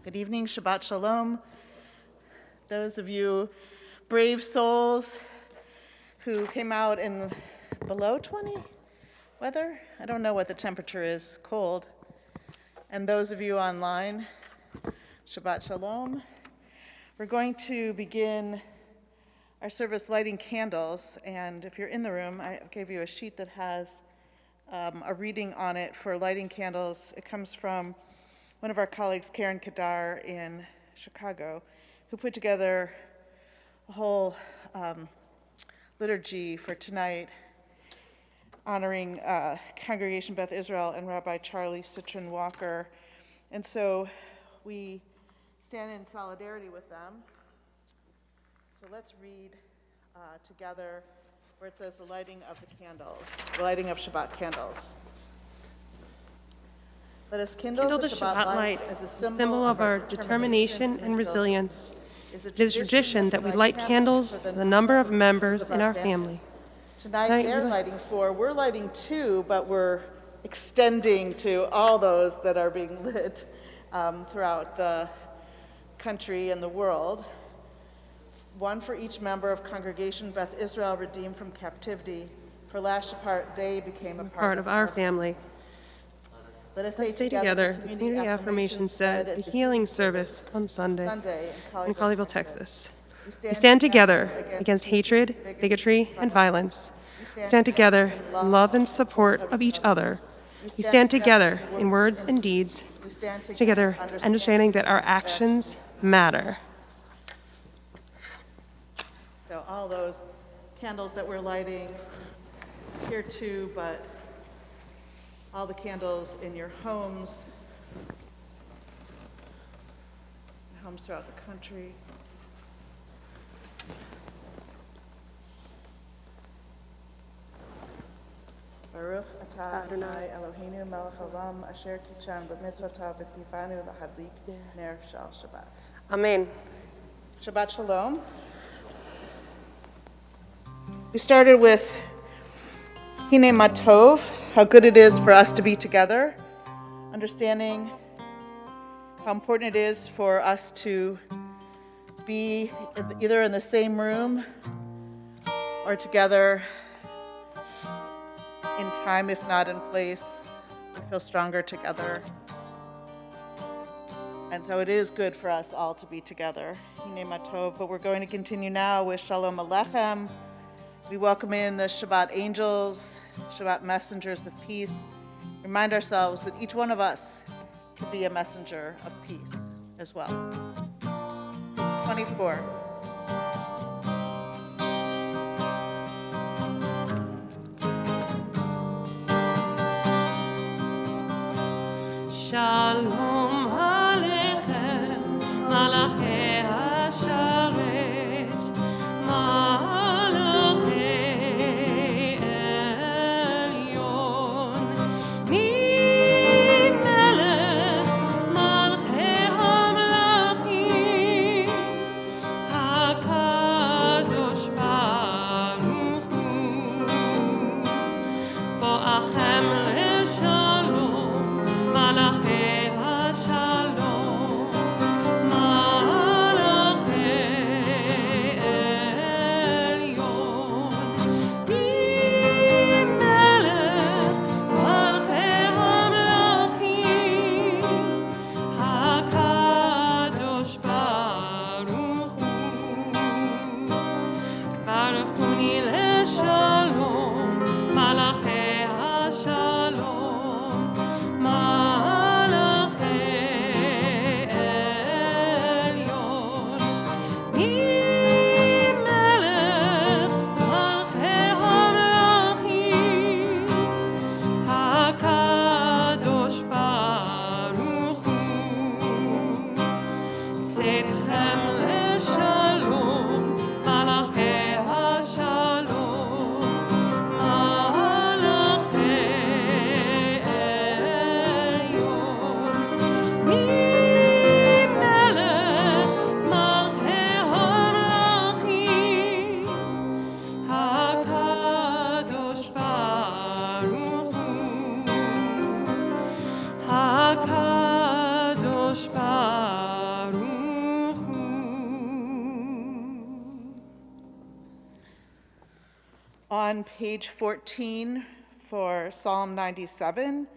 Good evening, Shabbat Shalom. Those of you brave souls who came out in below 20 weather, I don't know what the temperature is, cold. And those of you online, Shabbat Shalom. We're going to begin our service lighting candles, and if you're in the room, I gave you a sheet that has a reading on it for lighting candles. It comes from one of our colleagues, Karen Kadar in Chicago, who put together a whole liturgy for tonight honoring Congregation Beth Israel and Rabbi Charlie Citron Walker. And so we stand in solidarity with them. So let's read together where it says the lighting of the candles, the lighting of Shabbat candles. Let us kindle the Shabbat light as a symbol of our determination and resilience. It is a tradition that we light candles for the number of members in our family. Tonight they're lighting 4. We're lighting 2, but we're extending to all those that are being lit throughout the country and the world. 1 for each member of Congregation Beth Israel redeemed from captivity. For last Shabbat, they became a part of our family. Let us say together, Community Affirmation said, the healing service on Sunday in Colleyville, Texas. We stand together against hatred, bigotry, and violence. We stand together in love and support of each other. We stand together in words and deeds, together understanding that our actions matter. So all those candles that we're lighting here too, but all the candles in your homes throughout the country. Baruch atah Adonai Eloheinu melech haolam asher kidshanu b'mitzvotav v'tzivanu lahadlik ner shel Shabbat. Amen. Shabbat Shalom. We started with Hine Matov, how good it is for us to be together, understanding how important it is for us to be either in the same room or together in time, if not in place. We feel stronger together. And so it is good for us all to be together. Hine Matov, but we're going to continue now with Shalom Aleichem. We welcome in the Shabbat angels, Shabbat messengers of peace. Remind ourselves that each one of us could be a messenger of peace as well. 24. Shalom Aleichem, Malachei HaSharet, Malachei Elyon, Mi Melech Malchei HaMelachim, On page 14 for Psalm 97,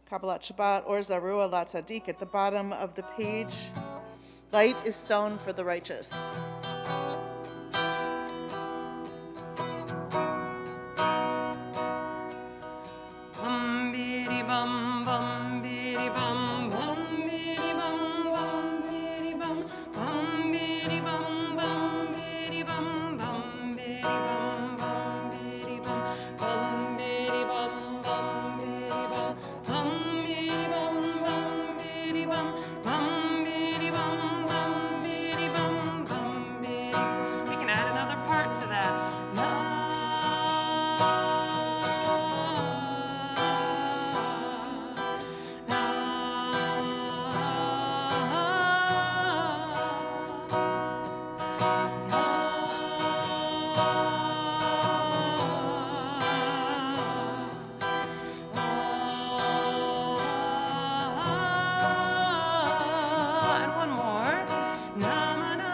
Kabbalat Shabbat, Or Zarua La Tzadik, at the bottom of the page, light is sown for the righteous. Bum bidi bum bum bidi bum bum bidi bum bum bidi bum bum bidi bum bum bidi bum bum bidi bum bum bidi bum bum bidi bum bum bidi bum bum bidi bum bum bidi bum bum bidi bum bum bidi bum bum bidi. We can add another part to that. And one more. Namana,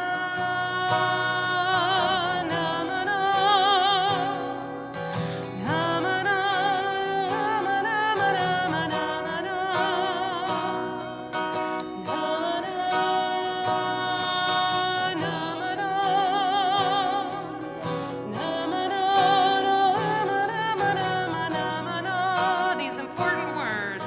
namana, namana, namana, namana. These important words.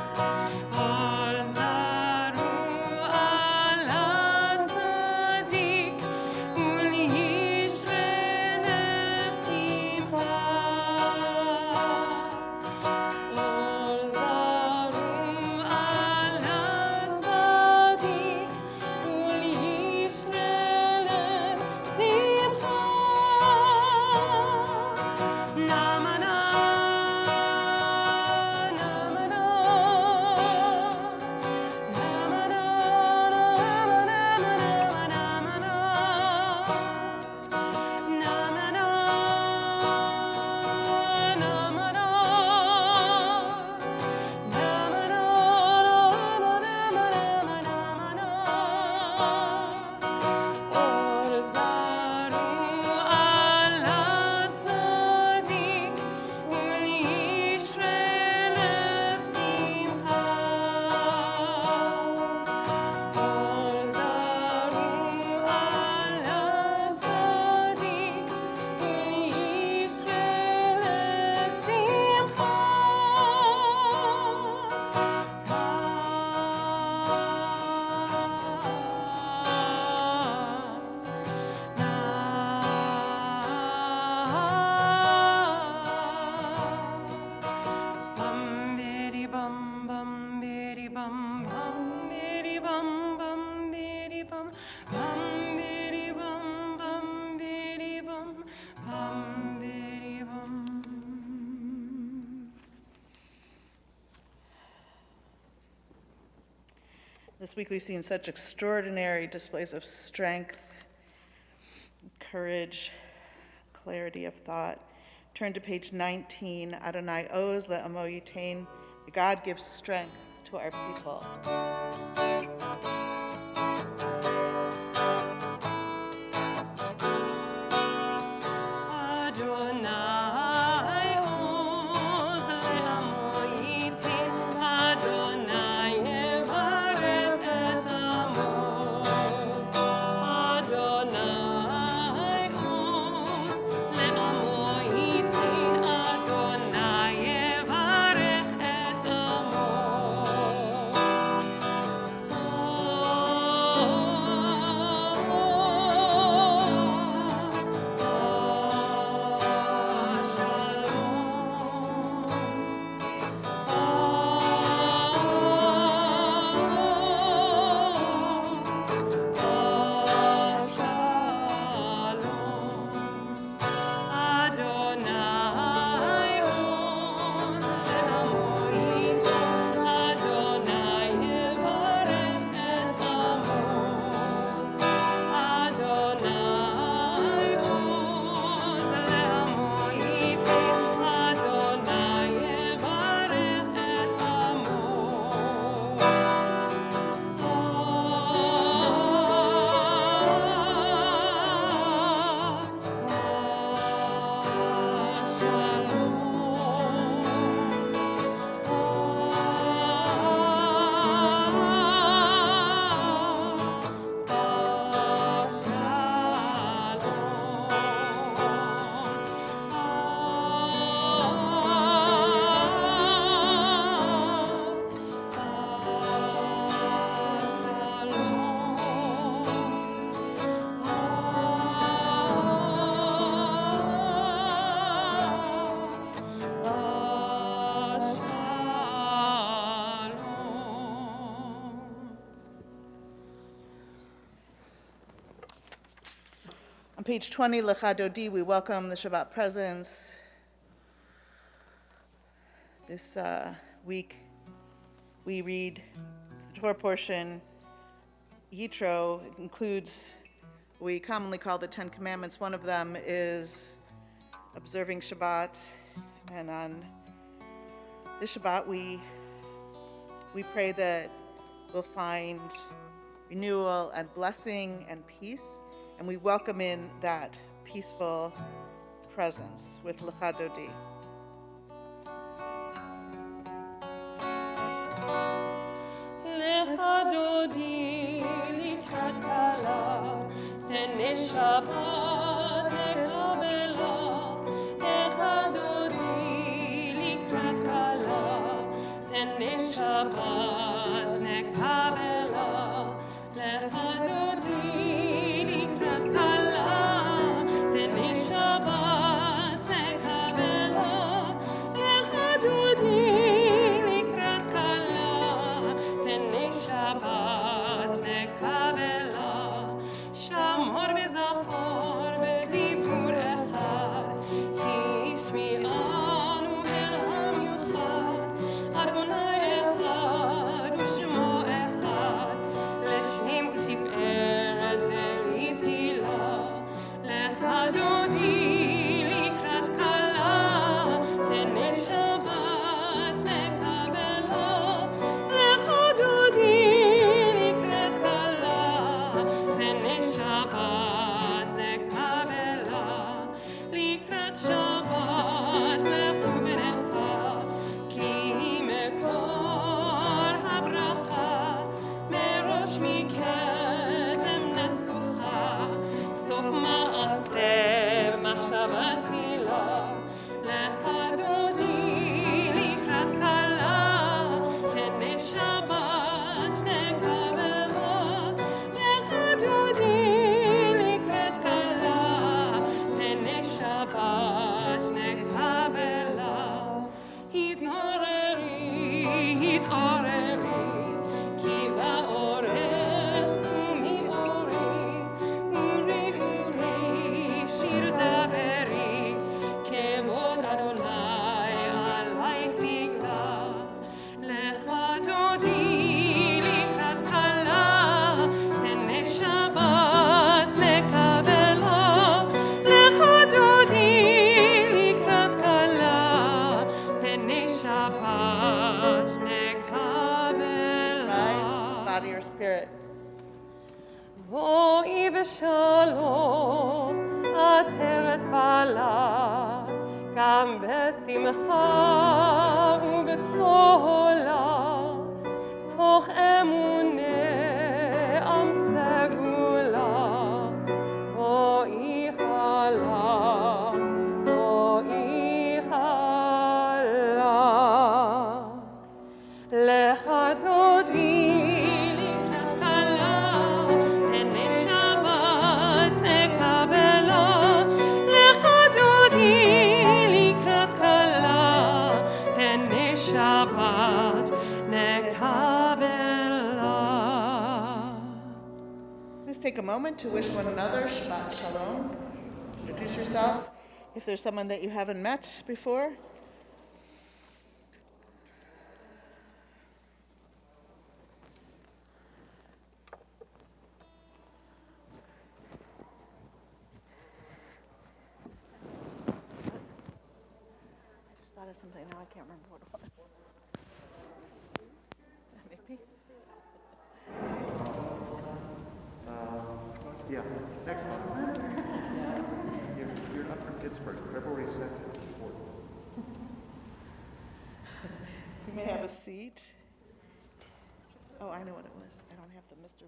This week we've seen such extraordinary displays of strength, courage, clarity of thought. Turn to page 19. Adonai Oz le'amo yitain. God gives strength to our people. page 20, Lecha Dodi, we welcome the Shabbat presence. This week, we read the Torah portion. Yitro includes what we commonly call the Ten Commandments. One of them is observing Shabbat, and on this Shabbat, we pray that we'll find renewal and blessing and peace, and we welcome in that peaceful presence with Lecha Dodi. Lecha Dodi likrat kala, tene Shabbat lekabela. Lecha Dodi likrat kala, tene Shabbat lekabela. Lecha Dodi likrat kala, tene Shabbat lekabela. Lecha Dodi likrat kala, tene Shabbat lekabela. Shamor v'zachor b'dibur echad, ki shmi'anu el ham yuchad. Adonai echad u'shmo echad, l'shem tiferet v'litila. Lecha Dodi likrat kala, tene Shabbat lekabela. Lecha Dodi likrat kala, tene Shabbat lekabela. Likrat Shabbat lechu b'necha, ki mekor habracha, merosh miketem nesucha, sof ma'aseh machshava tchila. Lecha Dodi likrat kala, tene Shabbat lekabela. Lecha Dodi likrat kala, tene Shabbat lekabela. Hitoreri, hitoreri, ki ba'orech u'mi'ori, uri uri, shir daveri, kevod Adonai alaych nigla. Lecha Dodi likrat kala, tene Shabbat lekabela. Lecha Dodi likrat kala, tene Shabbat lekabela. Rise, body or spirit. בואי בשלום, עטרת בעלה, גם בשמחה ובצהלה, תוך אמוני עם סגולה. בואי חלה, בואי חלה. Lecha Dodi likrat kala, tene Shabbat lekabela. Lecha Dodi likrat kala, tene Shabbat lekabela. Please take a moment to wish one another Shabbat Shalom. Introduce yourself if there's someone that you haven't met before. I just thought of something, now I can't remember what it was. Maybe? Yeah, next month. You're not from Pittsburgh, February 2nd. You may have a seat. Oh, I know what it was. I don't have the Mr.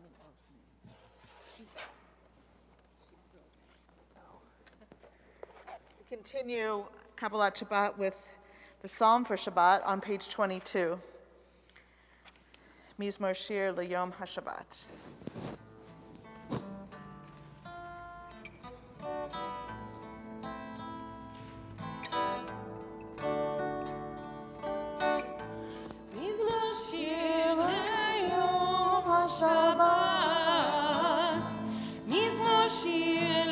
We continue Kabbalat Shabbat with the Psalm for Shabbat on page 22. Mizmor Shir L'Yom HaShabbat. Mizmor shir le'yom HaShabbat, Mizmor shir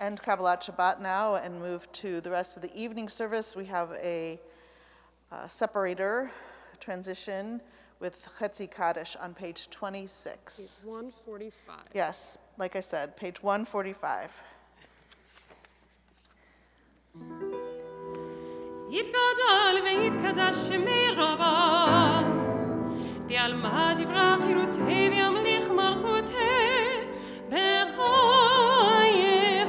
end Kabbalat Shabbat now and move to the rest of the evening service. We have a separator transition with Chetzi Kaddish on page 26. 145. Yes, like I said, page 145. יתגדל ויתקדש שמי רבה, בעלמא דברה חירותי וימליך מלכותי, בחיי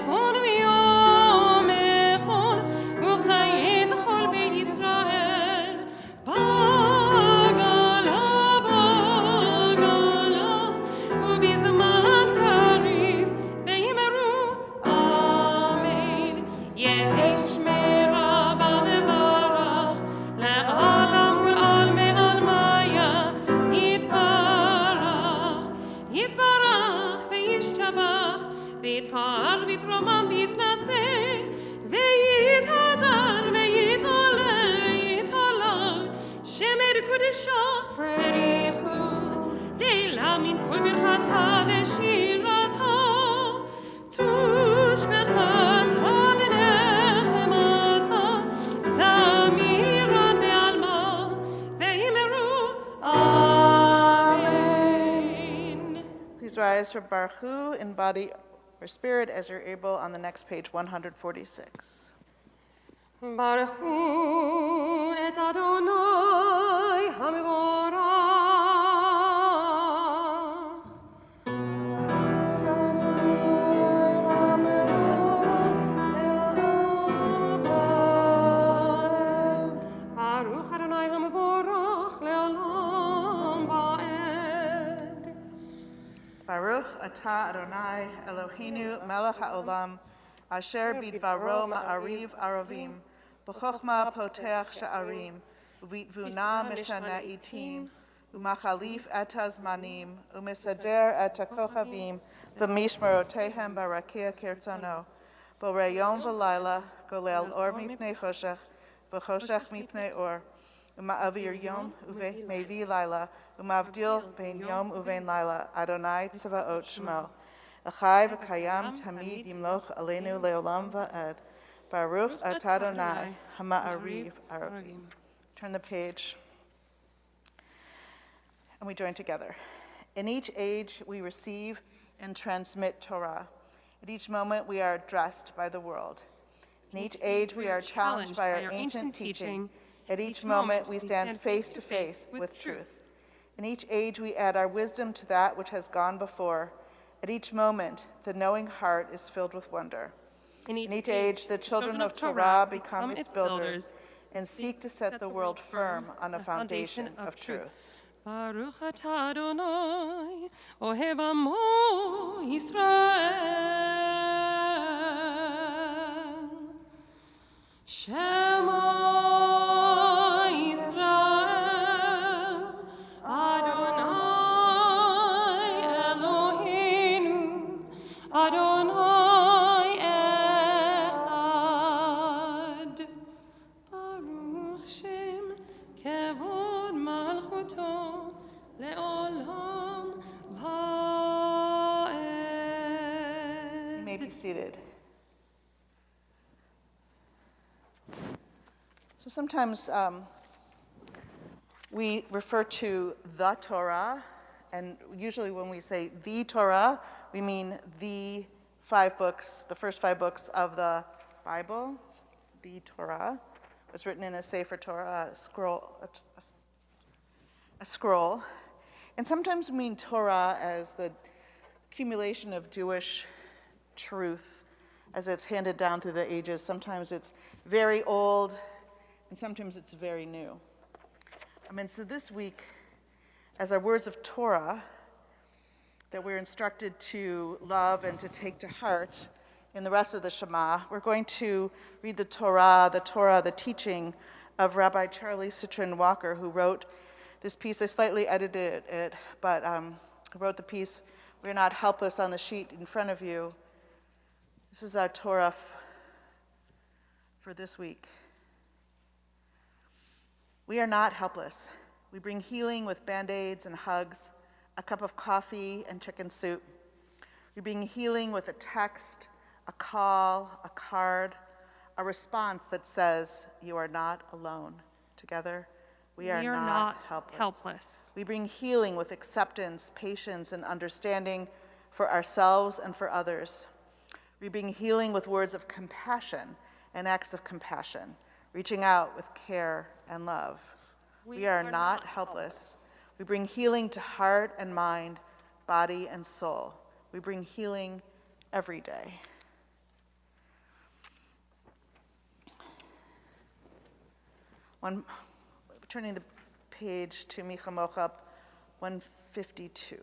כל ויום אחד, וחיי כל בית ישראל, בגלה ובזמן קריב, ויאמרו אמן. יהי שמי רבה מברך, לעולם ולעלמי עלמיה, יתברך וישתבח, ויתפאר ויתרומם ויתנשא, ויתהדר ויתעלה ויתהלל, שמר קודשו בריחו, לילה מן כל ברכתה ושירתה, תושבחתה ונחמתה, תמירן בעלמא, ויאמרו Amen. Please rise for Baruch Hu in body or spirit as you're able on the next page 146. Baruch hu et Adonai hamevorach. Baruch Adonai hamevorach le'olam va'ed. Baruch atah Adonai Eloheinu melech haolam asher bidvaro ma'ariv aravim b'chochma poteach sha'arim uvitvuna mishana itim umachalif et hazmanim umisader et hakochavim b'mishmarotehem barakia kirtzono borei yom v'layla golel or mipnei choshech v'choshech mipnei or uma'avir yom uve'mevi layla umavdil bein yom uvein layla Adonai tzavaot shmo Achai v'kayam tamid yimloch aleinu leolam va'ed Baruch atah Adonai hama'ariv aravim. Turn the page and we join together. In each age we receive and transmit Torah. At each moment we are addressed by the world. In each age we are challenged by our ancient teaching. At each moment we stand face to face with truth. In each age we add our wisdom to that which has gone before. At each moment the knowing heart is filled with wonder. In each age the children of Torah become its builders and seek to set the world firm on a foundation of truth. Baruch atah Adonai ohev amo Yisrael. Shema Yisrael Adonai Eloheinu Adonai Echad. Baruch Shem kevod malchuto le'olam va'ed. You may be seated. So sometimes we refer to the Torah, and usually when we say the Torah, we mean the 5 books, the first 5 books of the Bible. The Torah was written in a Sefer Torah, a scroll. And sometimes we mean Torah as the accumulation of Jewish truth as it's handed down through the ages. Sometimes it's very old, and sometimes it's very new. So this week, as our words of Torah that we're instructed to love and to take to heart in the rest of the Shema, we're going to read the Torah, the teaching of Rabbi Charlie Citron Walker, who wrote this piece. I slightly edited it, but wrote the piece, "We're Not Helpless," on the sheet in front of you. This is our Torah for this week. We are not helpless. We bring healing with Band-Aids and hugs, a cup of coffee and chicken soup. We bring healing with a text, a call, a card, a response that says, you are not alone. Together, we are not helpless. We bring healing with acceptance, patience, and understanding for ourselves and for others. We bring healing with words of compassion and acts of compassion, reaching out with care and love. We are not helpless. We bring healing to heart and mind, body and soul. We bring healing every day. Turning the page to Micha Mochab, 152.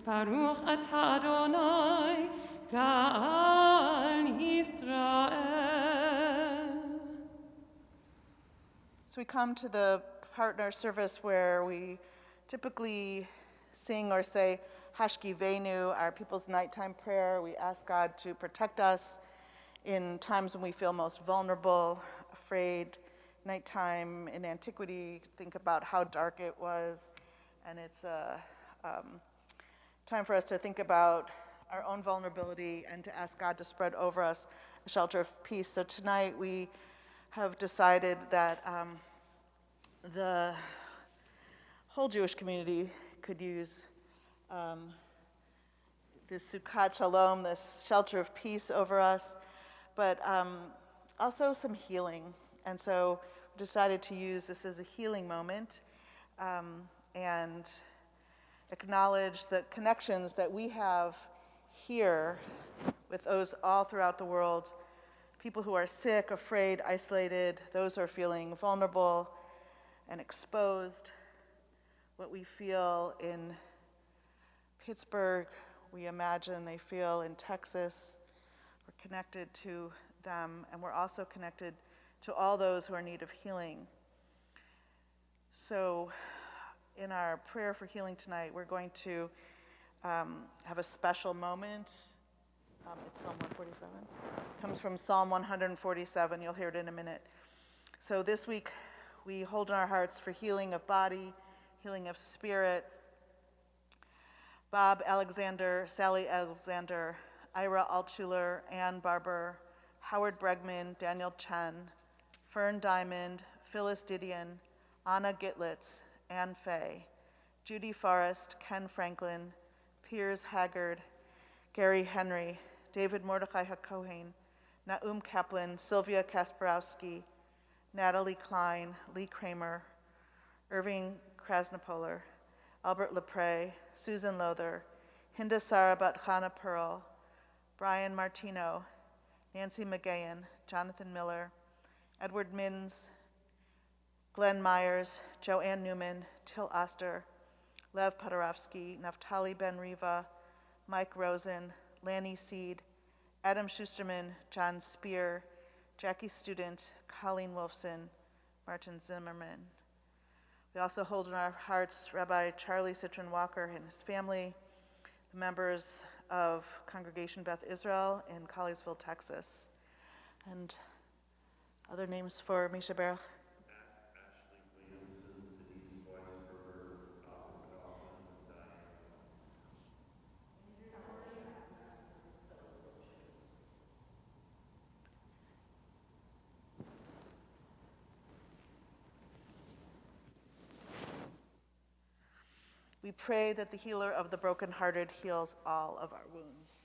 Baruch atah Adonai, Ga'al Yisrael. So we come to the partner service where we typically sing or say Hashkivenu, our people's nighttime prayer. We ask God to protect us in times when we feel most vulnerable, afraid. Nighttime in antiquity, think about how dark it was, and it's a time for us to think about our own vulnerability and to ask God to spread over us a shelter of peace. So tonight we have decided that the whole Jewish community could use this Sukkot Shalom, this shelter of peace over us, but also some healing. And so we decided to use this as a healing moment and acknowledge the connections that we have here with those all throughout the world, people who are sick, afraid, isolated, those who are feeling vulnerable and exposed. What we feel in Pittsburgh, we imagine they feel in Texas. We're connected to them, and we're also connected to all those who are in need of healing. So in our prayer for healing tonight, we're going to have a special moment. It's Psalm 147. It comes from Psalm 147. You'll hear it in a minute. So this week, we hold in our hearts for healing of body, healing of spirit. Bob Alexander, Sally Alexander, Ira Altshuler, Ann Barber, Howard Bregman, Daniel Chen, Fern Diamond, Phyllis Didion, Anna Gitlitz, Ann Fay, Judy Forrest, Ken Franklin, Piers Haggard, Gary Henry, David Mordechai HaKohen, Naum Kaplan, Sylvia Kasparowski, Natalie Klein, Lee Kramer, Irving Krasnopoler, Albert Lepre, Susan Lother, Hinda Sara Bat-Chana Pearl, Brian Martino, Nancy McGahan, Jonathan Miller, Edward Minns, Glenn Myers, Joanne Newman, Till Oster, Lev Podorovsky, Naftali Ben Riva, Mike Rosen, Lanny Seed, Adam Schusterman, John Spear, Jackie Student, Colleen Wolfson, Martin Zimmerman. We also hold in our hearts Rabbi Charlie Citron Walker and his family, the members of Congregation Beth Israel in Colliesville, Texas, and other names for Misha Baruch. We pray that the healer of the brokenhearted heals all of our wounds.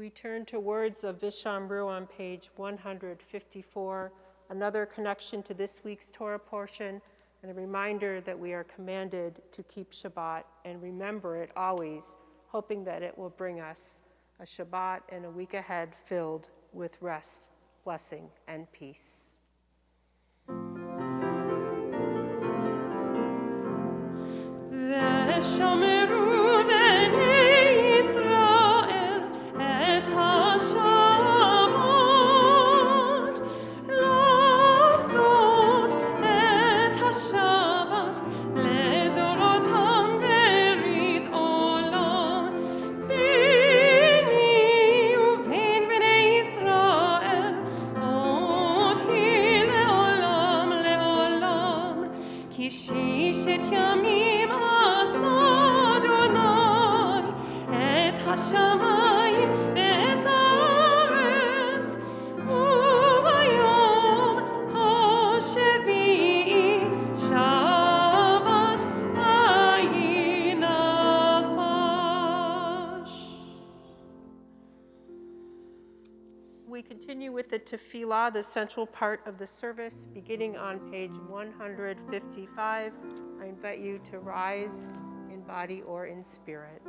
We turn to words of Vishamru on page 154, another connection to this week's Torah portion, and a reminder that we are commanded to keep Shabbat and remember it always, hoping that it will bring us a Shabbat and a week ahead filled with rest, blessing, and peace. Be We continue with the tefillah, the central part of the service, beginning on page 155. I invite you to rise in body or in spirit.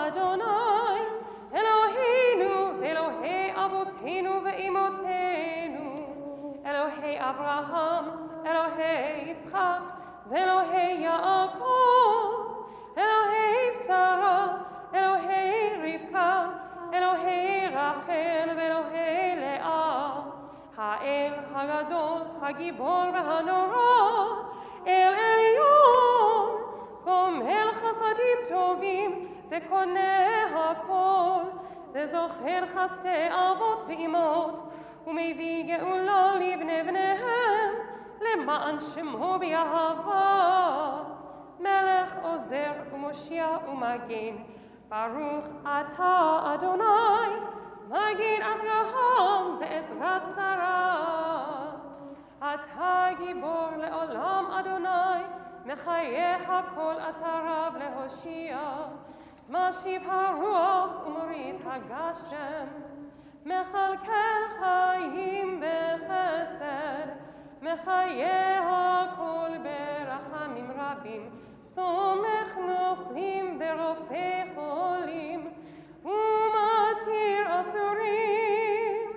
Adonai, Eloheinu, Elohei Avotenu ve'imotenu, Elohei Abraham, Elohei Yitzchak, Elohei Yaakov, Elohei Sarah, Elohei Rivka, Elohei Rachel, Elohei Leah, Ha'el Hagadol, Hagibor v'Hanora, El Elyon, Gomel Chasadim Tovim, וקונה הכל, וזוכר חסדי אבות ואימות, ומביא גאולה לבני בניהם, למען שמו באהבה. מלך עוזר ומושיע ומגן, ברוך אתה אדוני, מגן אברהם בעזרת שרה. אתה גיבור לעולם אדוני, מחיה הכל אתה רב להושיע. משיב הרוח ומוריד הגשם, מכלכל חיים בחסד, מחיה הכל ברחמים רבים, סומך נופלים ברופא חולים, ומתיר אסורים,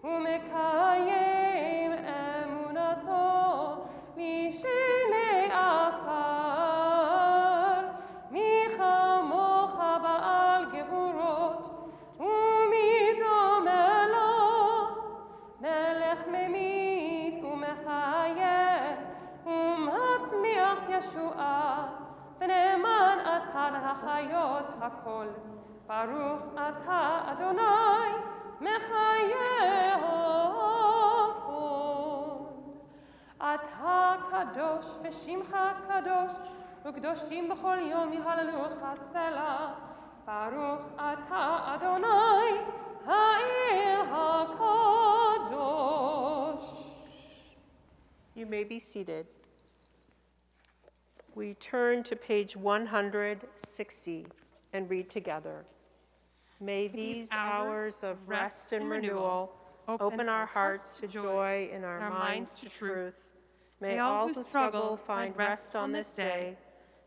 ומקיים אמונתו לשני עפר. ישועה, ונאמן אתה להחיות הכל. ברוך אתה אדוני, מחיה הכל. אתה קדוש ושמך קדוש, וקדושים בכל יום יהללוך סלע. ברוך אתה אדוני, האל הקדוש. You may be seated. We turn to page 160 and read together. May these hours of rest and renewal open our hearts to joy and our minds to truth. May all who struggle find rest on this day.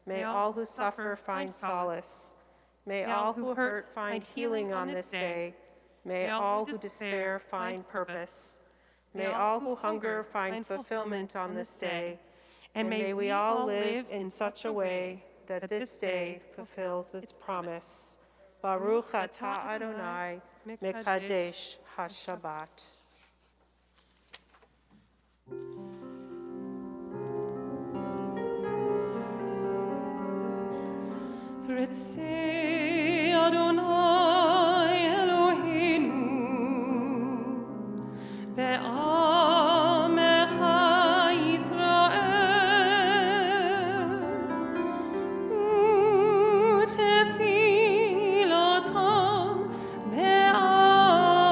May all who suffer find solace. May all who hurt find healing on this day. May all who despair find purpose. May all who hunger find fulfillment on this day. And may we all live in such a way that this day fulfills its promise. Baruch atah Adonai, Mekadesh HaShabbat. Ritzei Adonai Eloheinu, be'amecha Yisrael, u'tefilotam be'ava.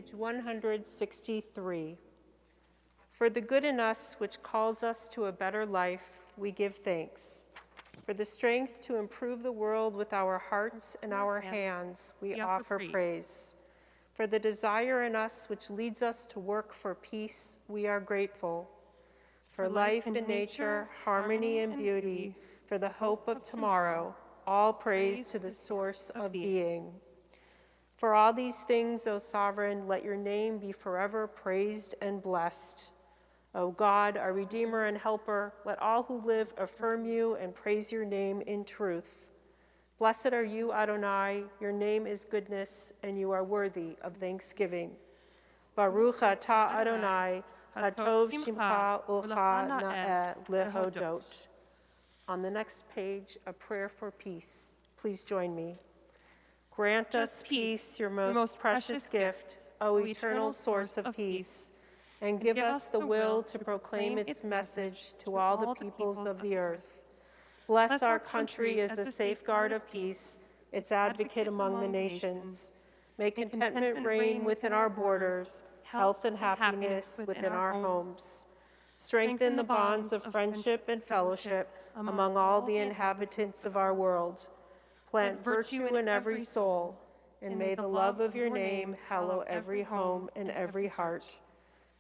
page 163. For the good in us which calls us to a better life, we give thanks. For the strength to improve the world with our hearts and our hands, we offer praise. For the desire in us which leads us to work for peace, we are grateful. For life in nature, harmony and beauty, for the hope of tomorrow, all praise to the source of being. For all these things, O Sovereign, let your name be forever praised and blessed. O God, our Redeemer and Helper, let all who live affirm you and praise your name in truth. Blessed are you, Adonai, your name is goodness, and you are worthy of thanksgiving. Baruch atah Adonai, hatov shimcha ucha na'eh lehodot. On the next page, a prayer for peace. Please join me. Grant us peace, your most precious gift, O eternal source of peace, and give us the will to proclaim its message to all the peoples of the earth. Bless our country as a safeguard of peace, its advocate among the nations. May contentment reign within our borders, health and happiness within our homes. Strengthen the bonds of friendship and fellowship among all the inhabitants of our world. Plant virtue in every soul, and may the love of your name hallow every home and every heart.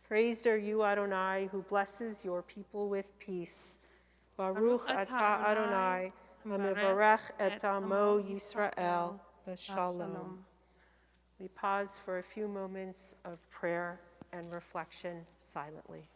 Praised are you, Adonai, who blesses your people with peace. Baruch atah Adonai, hamivarech et amo Yisrael b'shalom. We pause for a few moments of prayer and reflection silently.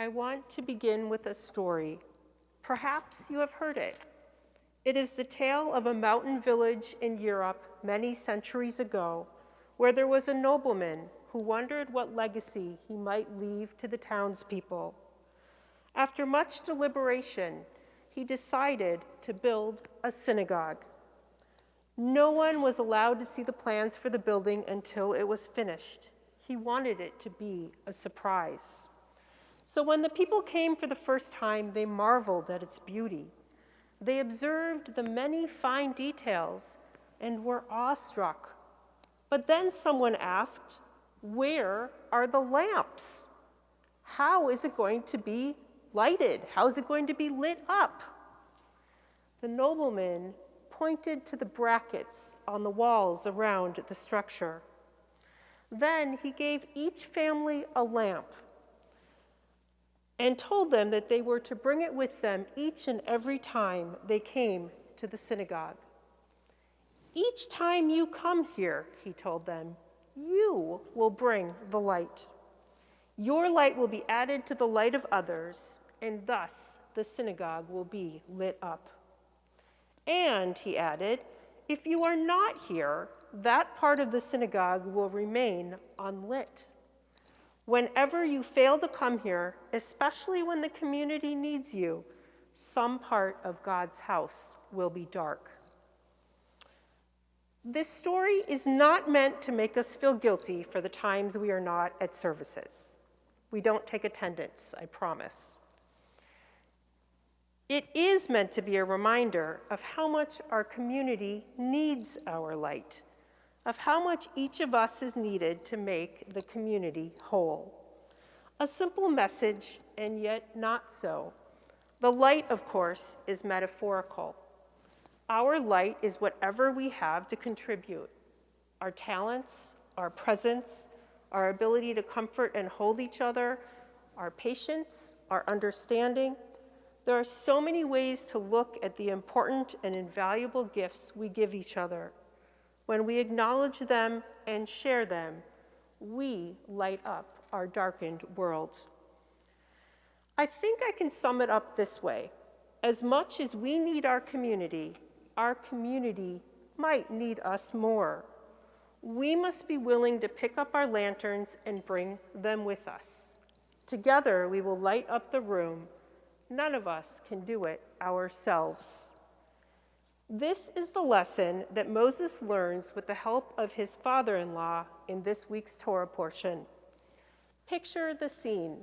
I want to begin with a story. Perhaps you have heard it. It is the tale of a mountain village in Europe many centuries ago, where there was a nobleman who wondered what legacy he might leave to the townspeople. After much deliberation, he decided to build a synagogue. No one was allowed to see the plans for the building until it was finished. He wanted it to be a surprise. So when the people came for the first time, they marveled at its beauty. They observed the many fine details and were awestruck. But then someone asked, "Where are the lamps? How is it going to be lighted? How is it going to be lit up?" The nobleman pointed to the brackets on the walls around the structure. Then he gave each family a lamp and told them that they were to bring it with them each and every time they came to the synagogue. "Each time you come here," he told them, "you will bring the light. Your light will be added to the light of others, and thus the synagogue will be lit up." And, he added, "if you are not here, that part of the synagogue will remain unlit. Whenever you fail to come here, especially when the community needs you, some part of God's house will be dark." This story is not meant to make us feel guilty for the times we are not at services. We don't take attendance, I promise. It is meant to be a reminder of how much our community needs our light, of how much each of us is needed to make the community whole. A simple message, and yet not so. The light, of course, is metaphorical. Our light is whatever we have to contribute. Our talents, our presence, our ability to comfort and hold each other, our patience, our understanding. There are so many ways to look at the important and invaluable gifts we give each other. When we acknowledge them and share them, we light up our darkened world. I think I can sum it up this way. As much as we need our community might need us more. We must be willing to pick up our lanterns and bring them with us. Together, we will light up the room. None of us can do it ourselves. This is the lesson that Moses learns with the help of his father-in-law in this week's Torah portion. Picture the scene.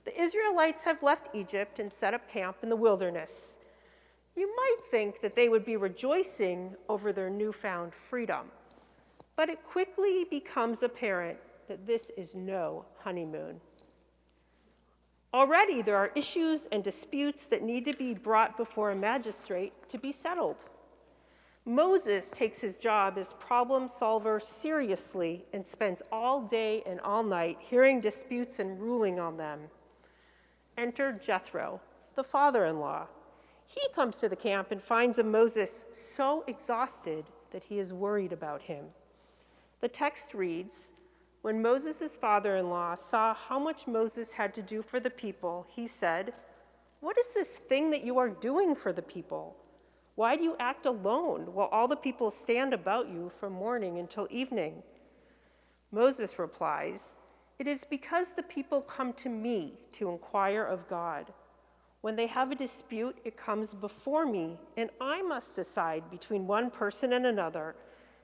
The Israelites have left Egypt and set up camp in the wilderness. You might think that they would be rejoicing over their newfound freedom, but it quickly becomes apparent that this is no honeymoon. Already there are issues and disputes that need to be brought before a magistrate to be settled. Moses takes his job as problem solver seriously and spends all day and all night hearing disputes and ruling on them. Enter Jethro, the father-in-law. He comes to the camp and finds Moses so exhausted that he is worried about him. The text reads, when Moses' father-in-law saw how much Moses had to do for the people, he said, "What is this thing that you are doing for the people? Why do you act alone while all the people stand about you from morning until evening?" Moses replies, "It is because the people come to me to inquire of God. When they have a dispute, it comes before me, and I must decide between one person and another,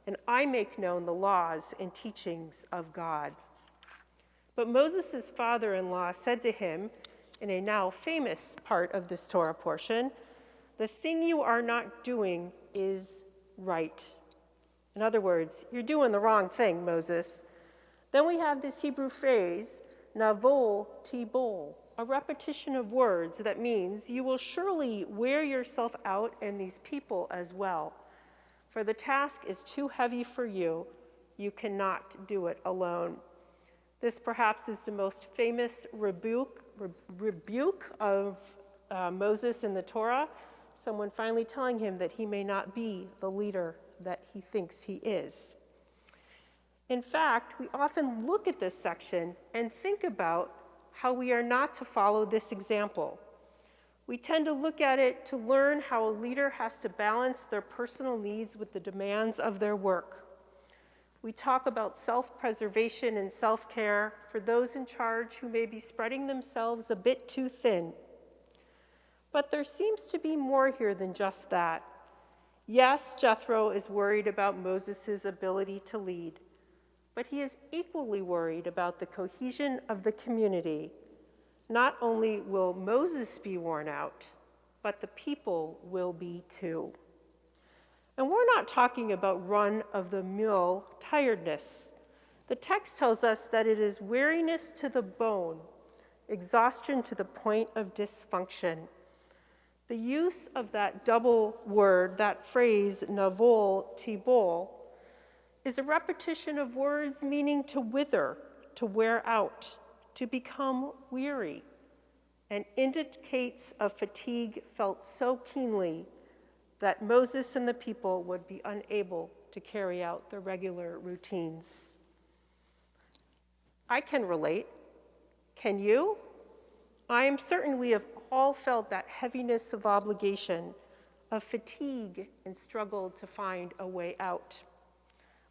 and I make known the laws and teachings of God." But Moses' father-in-law said to him, in a now famous part of this Torah portion, "The thing you are not doing is right." In other words, you're doing the wrong thing, Moses. Then we have this Hebrew phrase, navol tibol, a repetition of words that means you will surely wear yourself out and these people as well. For the task is too heavy for you. You cannot do it alone. This perhaps is the most famous rebuke of Moses in the Torah, someone finally telling him that he may not be the leader that he thinks he is. In fact, we often look at this section and think about how we are not to follow this example. We tend to look at it to learn how a leader has to balance their personal needs with the demands of their work. We talk about self-preservation and self-care for those in charge who may be spreading themselves a bit too thin. But there seems to be more here than just that. Yes, Jethro is worried about Moses' ability to lead, but he is equally worried about the cohesion of the community. Not only will Moses be worn out, but the people will be too. And we're not talking about run-of-the-mill tiredness. The text tells us that it is weariness to the bone, exhaustion to the point of dysfunction. The use of that double word, that phrase, navol tibol, is a repetition of words meaning to wither, to wear out, to become weary, and indicates a fatigue felt so keenly that Moses and the people would be unable to carry out their regular routines. I can relate. Can you? I am certain we have all felt that heaviness of obligation, of fatigue, and struggled to find a way out.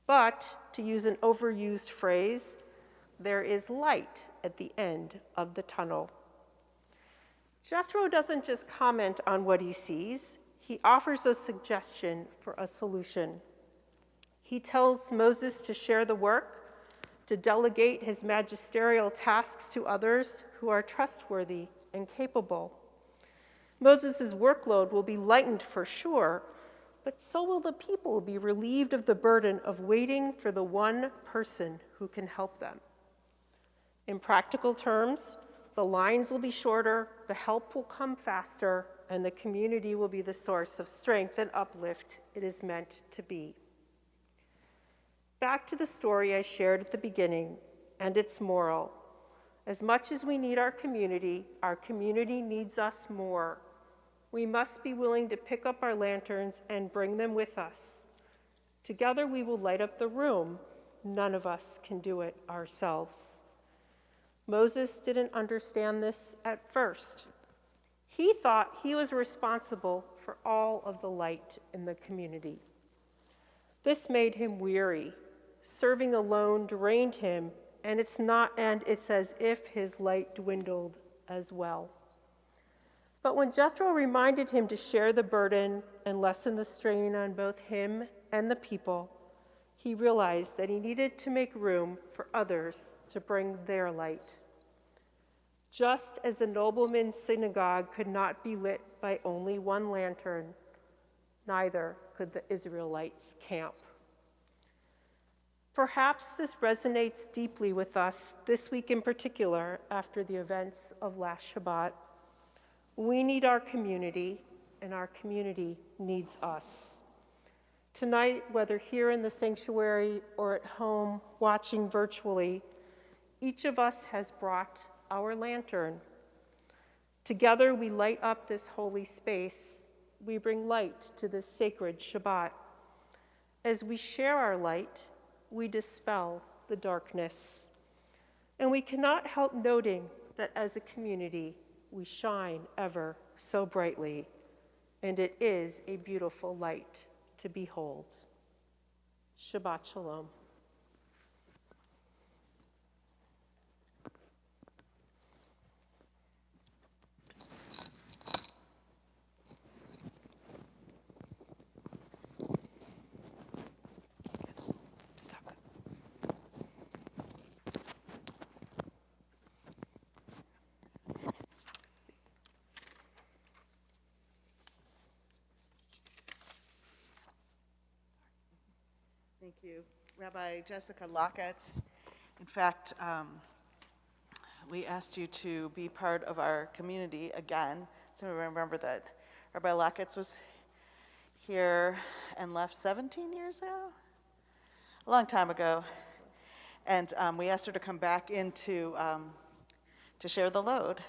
But, to use an overused phrase, there is light at the end of the tunnel. Jethro doesn't just comment on what he sees, he offers a suggestion for a solution. He tells Moses to share the work, to delegate his magisterial tasks to others who are trustworthy and capable. Moses' workload will be lightened for sure, but so will the people be relieved of the burden of waiting for the one person who can help them. In practical terms, the lines will be shorter, the help will come faster, and the community will be the source of strength and uplift it is meant to be. Back to the story I shared at the beginning and its moral. As much as we need our community needs us more. We must be willing to pick up our lanterns and bring them with us. Together we will light up the room. None of us can do it ourselves. Moses didn't understand this at first. He thought he was responsible for all of the light in the community. This made him weary. Serving alone drained him, and it's as if his light dwindled as well. But when Jethro reminded him to share the burden and lessen the strain on both him and the people, he realized that he needed to make room for others to bring their light. Just as the nobleman's synagogue could not be lit by only one lantern, neither could the Israelites' camp. Perhaps this resonates deeply with us this week in particular after the events of last Shabbat. We need our community, and our community needs us. Tonight, whether here in the sanctuary or at home watching virtually, each of us has brought our lantern. Together we light up this holy space. We bring light to this sacred Shabbat. As we share our light, we dispel the darkness. And we cannot help noting that as a community, we shine ever so brightly, and it is a beautiful light to behold. Shabbat Shalom. Thank you, Rabbi Jessica Locketts. In fact, we asked you to be part of our community again. So remember that Rabbi Locketts was here and left 17 years ago? A long time ago. And we asked her to come back in to share the load.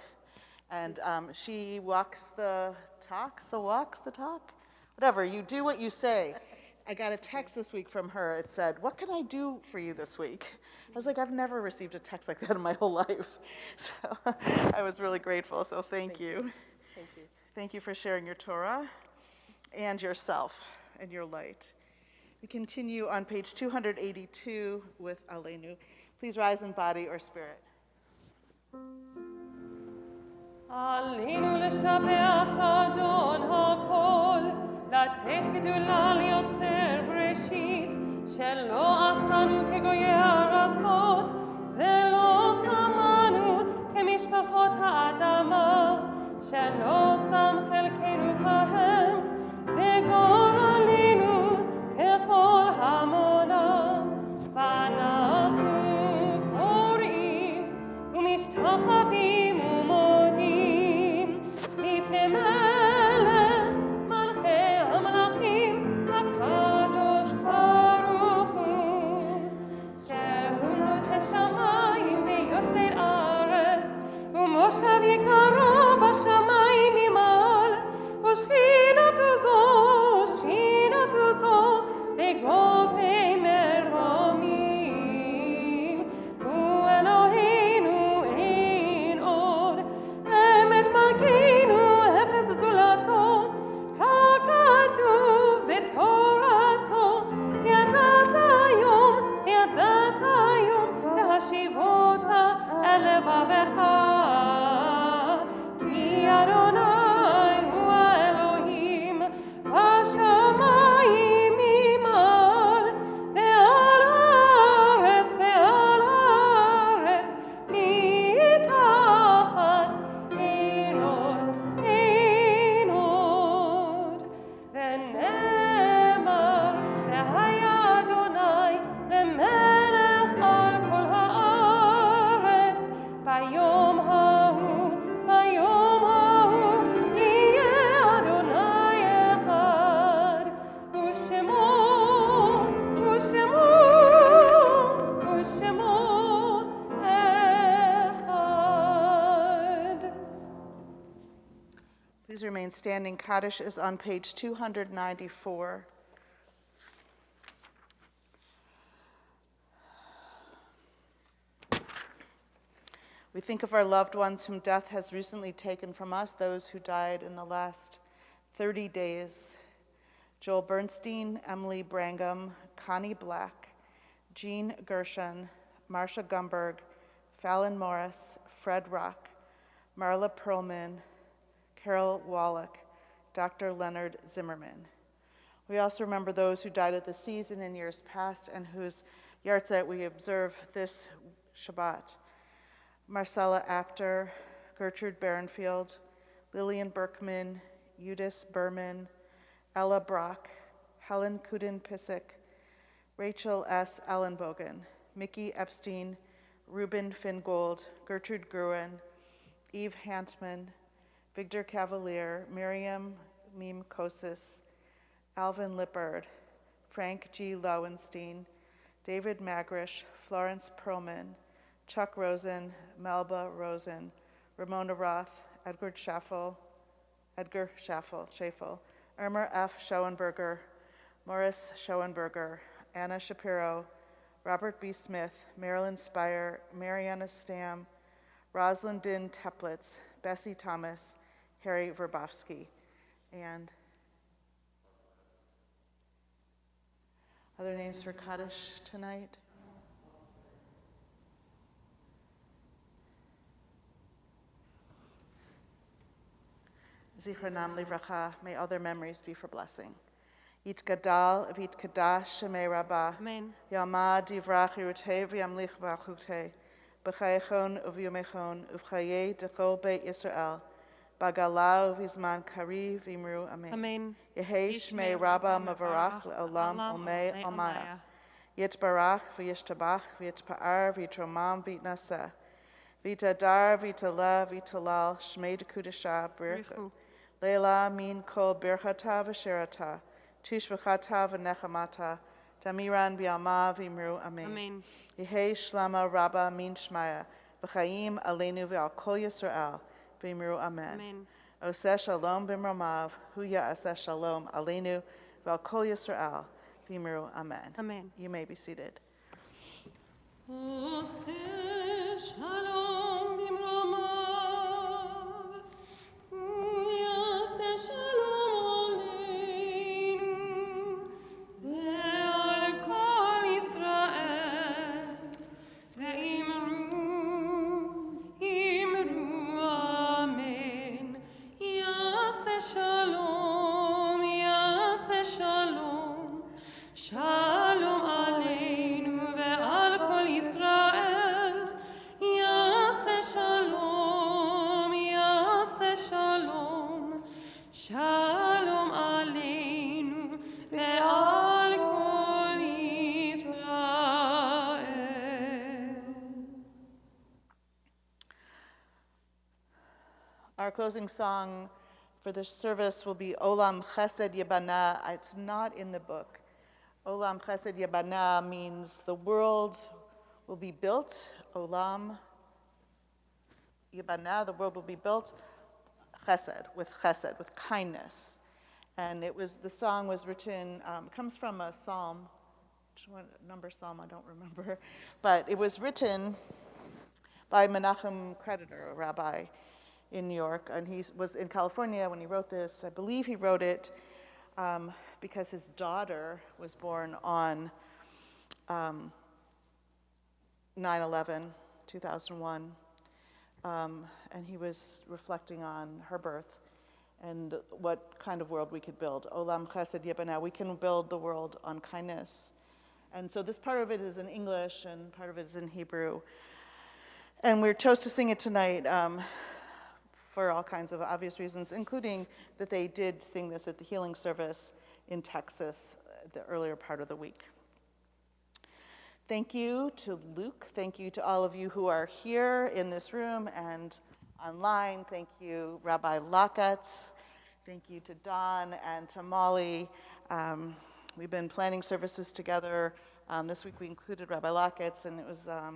And she walks the talks, the walks, the talk, whatever. You do what you say. I got a text this week from her. It said, "What can I do for you this week?" I was like, I've never received a text like that in my whole life. So I was really grateful, so thank you. Thank you. Thank you for sharing your Torah and yourself and your light. We continue on page 282 with Aleinu. Please rise in body or spirit. עלינו לשבח אדון הכל, לתת גדולה ליוצר בראשית, שלא עשנו כגויי הארצות, ולא שמנו כמשפחות האדמה, שלא שם חלקנו כהם, וגורלנו ככל המונה. ואנחנו קוראים ומשתחווים ומודים לפני מלך מלכי המלכים הקדוש ברוך הוא, שהוא נוטה שמיים ויוסד ארץ, ומושב יקרו בשמיים ממעל, ושכינתו זו בגובי מרומים. הוא אלוהינו אין עוד, אמת מלכינו אפס זולתו, ככתוב בתורתו, ידעת היום להשיבותה אל לבבך, כי אדוני הוא האלוהים Please remain standing. Kaddish is on page 294. We think of our loved ones whom death has recently taken from us, those who died in the last 30 days. Joel Bernstein, Emily Brangham, Connie Black, Jean Gershon, Marcia Gumberg, Fallon Morris, Fred Rock, Marla Perlman, Carol Wallach, Dr. Leonard Zimmerman. We also remember those who died at the season in years past and whose yahrzeit we observe this Shabbat. Marcella Apter, Gertrude Barenfield, Lillian Berkman, Eudice Berman, Ella Brock, Helen Kudin-Pissick, Rachel S. Ellenbogen, Mickey Epstein, Ruben Fingold, Gertrude Gruen, Eve Hantman, Victor Cavalier, Miriam Meme Kosis, Alvin Lippard, Frank G. Lowenstein, David Magrish, Florence Perlman, Chuck Rosen, Melba Rosen, Ramona Roth, Edgar Schaffel, Irma F. Schoenberger, Morris Schoenberger, Anna Shapiro, Robert B. Smith, Marilyn Spire, Mariana Stam, Rosalind Din Teplitz, Bessie Thomas, Harry Verbofsky, and other names for Kaddish tonight? Zichronam livracha, may all their memories be for blessing. Yitgadal v'yitkadash shemei rabbah. Amen. Yamad divrach yirutei v'yamlich v'achutei. B'chayechon uv'yomechon uv'chayei dechol beit Yisrael. B'galau v'zman kari v'imru amen. Amen. Yehei shmei rabbah mavarach le'olam omei amaya. Yitbarach v'yishtabach v'yitpa'ar v'yitromam v'yitnaseh. V'yitadar v'yitaleh v'yitalal shmei dekudashah b'richu. Leila min kol birchata v'sherata, tushbachata v'nechamata, tamiran b'yama v'imru amen. Amen. Yehei shlama rabba min shmaya, v'chaim aleinu v'al kol Yisrael, v'imru amen. Amen. Oseh shalom b'mromav, hu ya'aseh shalom aleinu v'al kol Yisrael, v'imru amen. Amen. You may be seated. Shalom b'mromav, yaseh shalom aleinu, ve'al kol Yisrael, ve'imru amen. Yaseh shalom, shalom aleinu ve'al kol Yisrael. Yaseh shalom, shalom aleinu ve'al kol Yisrael. Our closing song for this service will be Olam Chesed Yebana. It's not in the book. Olam Chesed Yebana means the world will be built. Olam Yebana, the world will be built. Chesed, with kindness. And the song was written, comes from a psalm, what number psalm, I don't remember, but it was written by Menachem Creditor, a rabbi in New York, and he was in California when he wrote this. I believe he wrote it because his daughter was born on 9/11, 2001, and he was reflecting on her birth and what kind of world we could build. Olam Chesed Yebana, we can build the world on kindness. And so this part of it is in English and part of it is in Hebrew. And we chose to sing it tonight for all kinds of obvious reasons, including that they did sing this at the healing service in Texas the earlier part of the week. Thank you to Luke. Thank you to all of you who are here in this room and online. Thank you, Rabbi Lakatz. Thank you to Don and to Molly. We've been planning services together. This week we included Rabbi Lakatz, and it was a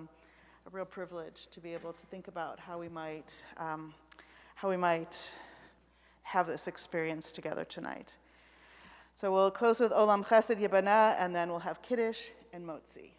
real privilege to be able to think about how we might have this experience together tonight. So we'll close with Olam Chesed Yibana, and then we'll have Kiddush and Motzi.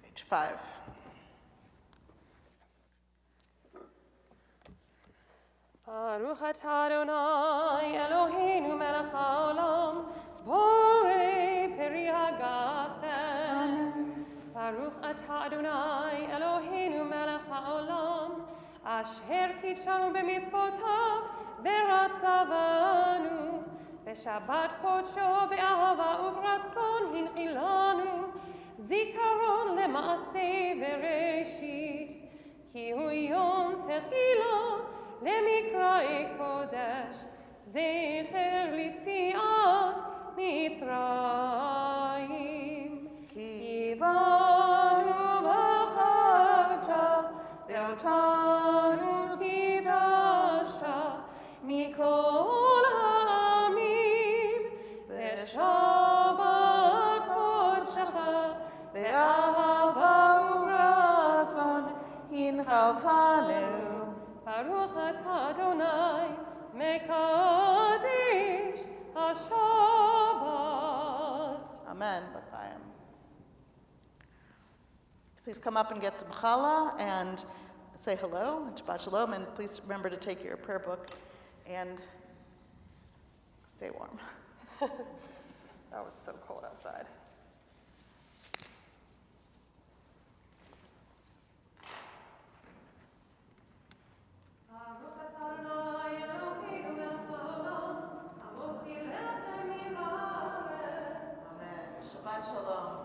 Page 5. Baruch atah Adonai Eloheinu melech haolam, borei peri hagafen. Baruch atah Adonai Eloheinu melech haolam, asher kitshanu b'mitzvotav beratzavanu, b'shabbat kodsho be'ahava uvratzon hinchilanu, zikaron lema'aseh bereshit, ki hu yom techila למקראי קודש, זכר ליציאת מצרים. כי באנו בחרת, ואותנו קידשת, מכל העמים, בשבת קודשך, באהבה וברצון, הנחלתנו. Baruch atah Adonai, mekadesh ha-Shabbat. Amen. Please come up and get some challah and say hello, Shabbat Shalom, and please remember to take your prayer book and stay warm. Oh, it's so cold outside. Shabbat Shalom.